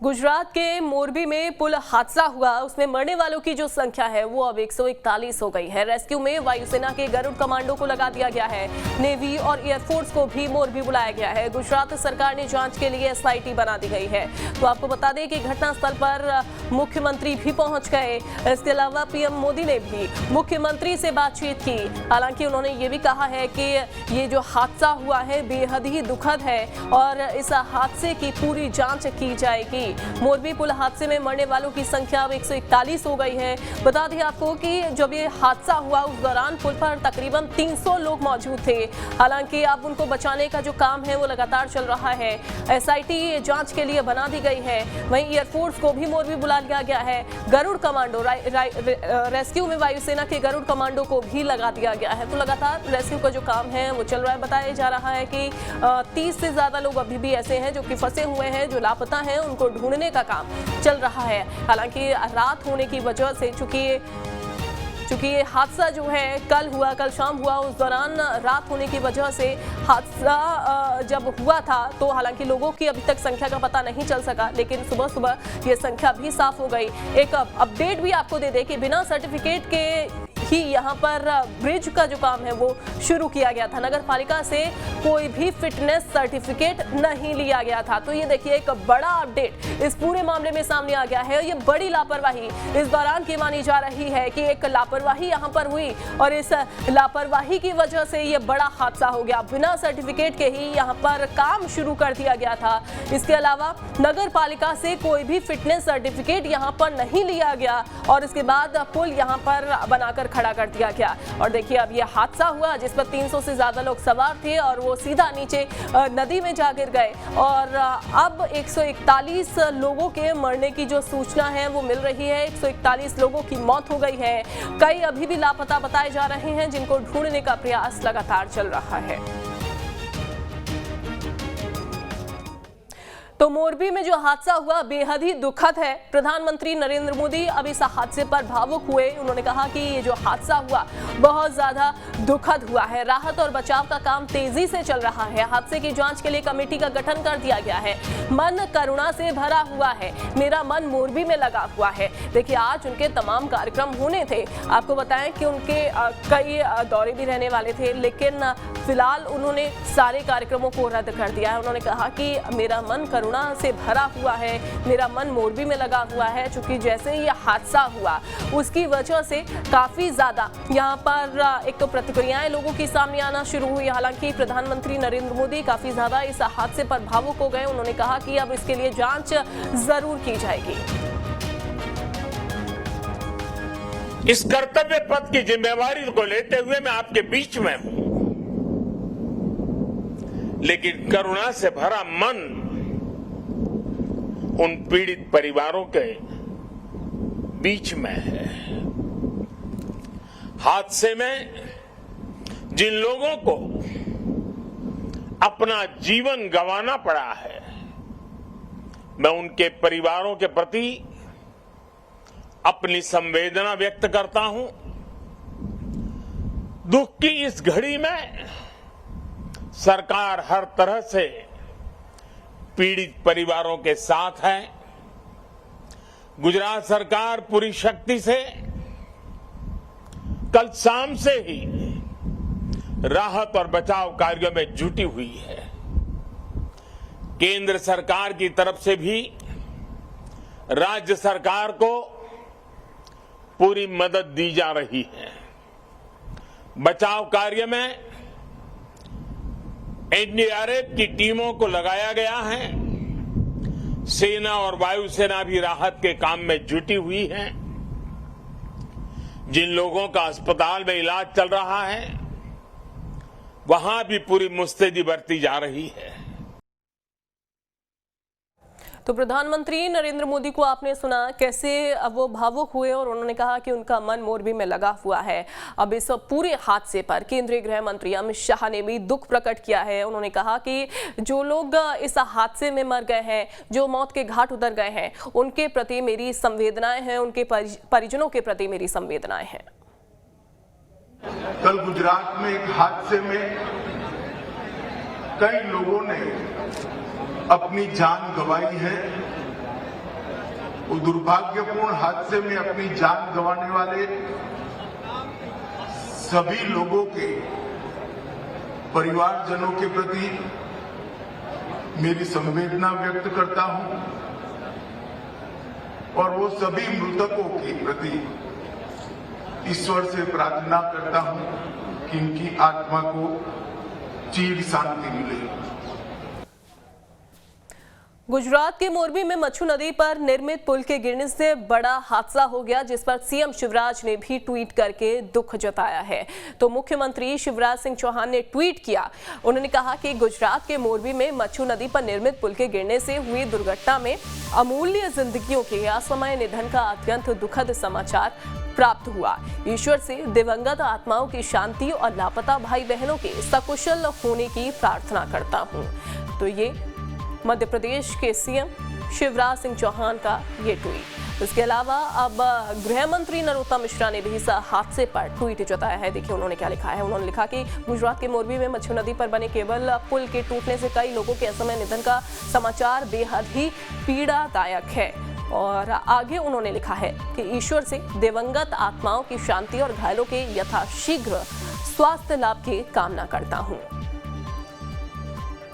गुजरात के मोरबी में पुल हादसा हुआ, उसमें मरने वालों की जो संख्या है वो अब 141 हो गई है। रेस्क्यू में वायुसेना के गरुड़ कमांडो को लगा दिया गया है। नेवी और एयरफोर्स को भी मोरबी बुलाया गया है। गुजरात सरकार ने जांच के लिए एसआईटी बना दी गई है। तो आपको बता दें कि घटनास्थल पर मुख्यमंत्री भी पहुंच गए। इसके अलावा पीएम मोदी ने भी मुख्यमंत्री से बातचीत की। हालांकि उन्होंने ये भी कहा है कि ये जो हादसा हुआ है बेहद ही दुखद है और इस हादसे की पूरी जांच की जाएगी। मोरबी पुल हादसे में मरने वालों की संख्या अब 141 हो गई है। बता दें आपको कि जब ये हादसा हुआ उस दौरान पुल पर तकरीबन 300 लोग मौजूद थे। हालांकि अब उनको बचाने का जो काम है वो लगातार चल रहा है। एसआईटी जांच के लिए बना दी गई है। वहीं एयरफोर्स को भी मोरबी बुला लिया गया है। गरुड़ कमांडो रेस्क्यू में वायुसेना के गरुड़ कमांडो को भी लगा दिया गया है। तो लगातार रेस्क्यू का जो काम है वो चल रहा है। बताया जा रहा है कि 30 से ज्यादा लोग अभी भी ऐसे हैं जो कि फंसे हुए हैं, जो लापता हैं, उनको ढूंढने का काम चल रहा है। हालांकि रात होने की वजह से चूंकि ये हादसा जो है कल शाम हुआ, उस दौरान रात होने की वजह से हादसा जब हुआ था तो हालांकि लोगों की अभी तक संख्या का पता नहीं चल सका, लेकिन सुबह ये संख्या भी साफ हो गई। एक अपडेट भी आपको दे दें कि बिना सर्टिफिकेट के ही यहाँ पर ब्रिज का जो काम है वो शुरू किया गया था। नगर पालिका से कोई भी फिटनेस सर्टिफिकेट नहीं लिया गया था। तो ये देखिए एक बड़ा अपडेट इस पूरे मामले में सामने आ गया है। ये बड़ी लापरवाही इस दौरान की मानी जा रही है कि एक लापरवाही यहाँ पर हुई और इस लापरवाही की वजह से ये बड़ा हादसा हो गया। बिना सर्टिफिकेट के ही यहाँ पर काम शुरू कर दिया गया था। इसके अलावा नगर पालिका से कोई भी फिटनेस सर्टिफिकेट यहाँ पर नहीं लिया गया और इसके बाद पुल यहाँ पर बनाकर खड़ा कर दिया गया। और देखिए अब ये हादसा हुआ जिस पर 300 से ज्यादा लोग सवार थे और वो सीधा नीचे नदी में जा गिर गए और अब 141 लोगों के मरने की जो सूचना है वो मिल रही है। 141 लोगों की मौत हो गई है। कई अभी भी लापता बताए जा रहे हैं जिनको ढूंढने का प्रयास लगातार चल रहा है। तो मोरबी में जो हादसा हुआ बेहद ही दुखद है। प्रधानमंत्री नरेंद्र मोदी अब इस हादसे पर भावुक हुए। उन्होंने कहा कि ये जो हादसा हुआ बहुत ज्यादा दुखद हुआ है। राहत और बचाव का काम तेजी से चल रहा है। हादसे की जांच के लिए कमेटी का गठन कर दिया गया है। मन करुणा से भरा हुआ है, मेरा मन मोरबी में लगा हुआ है। देखिए आज उनके तमाम कार्यक्रम होने थे। आपको बताएं कि उनके कई दौरे भी रहने वाले थे, लेकिन फिलहाल उन्होंने सारे कार्यक्रमों को रद्द कर दिया है। उन्होंने कहा कि मेरा मन करुणा से भरा हुआ है, मेरा मन मोरबी में लगा हुआ है। चूंकि जैसे ये हादसा हुआ उसकी वजह से काफी ज्यादा यहाँ पर एक तो प्रतिक्रियाएं लोगों की सामने आना शुरू हुई। हालांकि प्रधानमंत्री नरेंद्र मोदी काफी ज्यादा इस हादसे पर भावुक हो गए। उन्होंने कहा कि अब इसके लिए जांच जरूर की जाएगी। इस कर्तव्य पथ की जिम्मेवारी को लेते हुए मैं आपके बीच में हूं, लेकिन करुणा से भरा मन उन पीड़ित परिवारों के बीच में है। हादसे में जिन लोगों को अपना जीवन गंवाना पड़ा है, मैं उनके परिवारों के प्रति अपनी संवेदना व्यक्त करता हूं। दुख की इस घड़ी में सरकार हर तरह से पीड़ित परिवारों के साथ है। गुजरात सरकार पूरी शक्ति से कल शाम से ही राहत और बचाव कार्यों में जुटी हुई है। केंद्र सरकार की तरफ से भी राज्य सरकार को पूरी मदद दी जा रही है। बचाव कार्य में एनडीआरएफ की टीमों को लगाया गया है। सेना और वायुसेना भी राहत के काम में जुटी हुई है। जिन लोगों का अस्पताल में इलाज चल रहा है वहां भी पूरी मुस्तैदी बरती जा रही है। तो प्रधानमंत्री नरेंद्र मोदी को आपने सुना कैसे वो भावुक हुए और उन्होंने कहा कि उनका मन मोरबी में लगा हुआ है। अब इस पूरे हादसे पर केंद्रीय गृह मंत्री अमित शाह ने भी दुख प्रकट किया है। उन्होंने कहा कि जो लोग इस हादसे में मर गए हैं, जो मौत के घाट उतर गए हैं, उनके प्रति मेरी संवेदनाएं हैं, उनके परिजनों के प्रति मेरी संवेदनाएं हैं। कल गुजरात में एक हादसे में कई लोगों ने अपनी जान गंवाई है। वो दुर्भाग्यपूर्ण हादसे में अपनी जान गंवाने वाले सभी लोगों के परिवारजनों के प्रति मेरी संवेदना व्यक्त करता हूं और वो सभी मृतकों के प्रति ईश्वर से प्रार्थना करता हूं कि इनकी आत्मा को चिर शांति मिले। गुजरात के मोरबी में मच्छू नदी पर निर्मित पुल के गिरने से बड़ा हादसा हो गया, जिस पर सीएम शिवराज ने भी ट्वीट करके दुख जताया है। तो मुख्यमंत्री शिवराज सिंह चौहान ने ट्वीट किया। उन्होंने कहा कि गुजरात के मोरबी में मच्छू नदी पर निर्मित पुल के गिरने से हुई दुर्घटना में अमूल्य जिंदगियों के असमय निधन का अत्यंत दुखद समाचार प्राप्त हुआ। ईश्वर से दिवंगत आत्माओं की शांति और लापता भाई बहनों के सकुशल होने की प्रार्थना करता हूँ। तो ये मध्य प्रदेश के सीएम शिवराज सिंह चौहान का ये ट्वीट। इसके अलावा अब गृह मंत्री नरोत्तम मिश्रा ने भी इस हादसे पर ट्वीट जताया है। देखिए उन्होंने क्या लिखा है। उन्होंने लिखा कि गुजरात के मोरबी में मच्छू नदी पर बने केबल पुल के टूटने से कई लोगों के असमय निधन का समाचार बेहद ही पीड़ादायक है। और आगे उन्होंने लिखा है कि ईश्वर से दिवंगत आत्माओं की शांति और घायलों के यथाशीघ्र स्वास्थ्य लाभ की कामना करता हूँ।